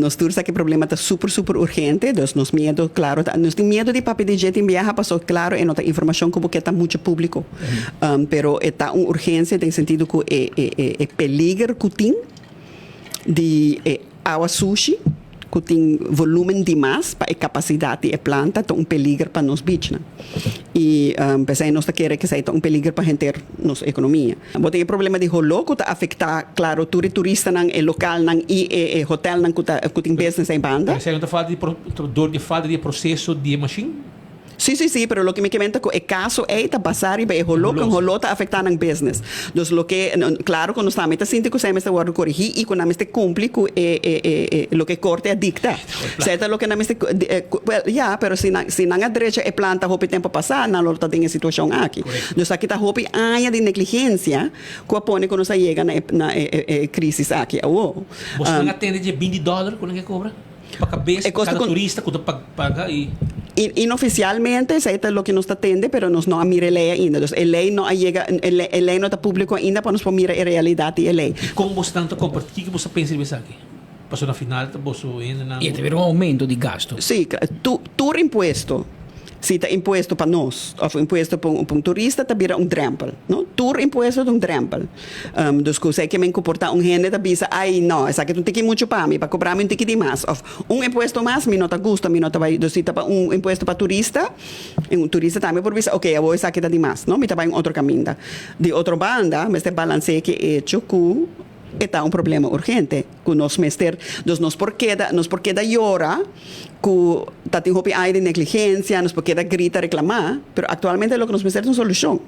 Nós tursa que problema está super urgente, dus nos medo, claro, nos tem medo de papi de gente viaja, passou claro, e nota informação como que está muito público, pero está uma urgência tem sentido que é peligro que tem de água sushi, que tem volume demais para a capacidade da planta, então peligro para nós bichos, né? E pensei nós queremos que seja peligro para a gente nossa economia. Mas tem o problema de rolo que está afetar, claro, turista não é local não e hotel não que tem business em banda. Você não está falando de falta de processo de machine? Sí, pero lo que me comenta que el caso es pasar y el rolo está afectando el business. Entonces, lo que, claro, cuando estamos sintiendo que se me está corregir y cuando se cumple lo que corte dicta. ¿Cierto? Lo que no me ya, pero si no hay derecho a planta, hopi tiempo pasar, no lo está en situación aquí. Entonces, aquí está hopi años de negligencia que pone cuando se llega a la crisis aquí. Você não atende de $20 quando que cobra? Para cabeça, cada turista, quando paga e... Inoficialmente, eso es lo que nos atende, pero nos no mira ley ainda. Entonces, el ley no llega, el ley no está público ainda para nos mirar la realidad de la ley. Como você tanto compartilha, que você pensa nisso aqui? Passou na final, você ainda E teve um aumento de gasto. Sim, tu imposto. Se está imposto para nós, ou imposto para um turista, está vira drempel. Não? Tur imposto é drempel. Dus que sei que me comporta gente da bisa, ai não, essa aqui tu tem que muito para mim, para cobrar um ticket de mais. Ou imposto mais, me nota gusta, me nota vai, dus para imposto para turista, turista também por bisa, ok, eu vou essa aqui tá de mais, não? Me tá vai outro caminho. De outra banda, mas este balance que é hecho com está um problema urgente que nós mester nos por queda llora que está tem hopi aire de negligência nos por queda grita reclamar pero actualmente lo que nos mester é uma solução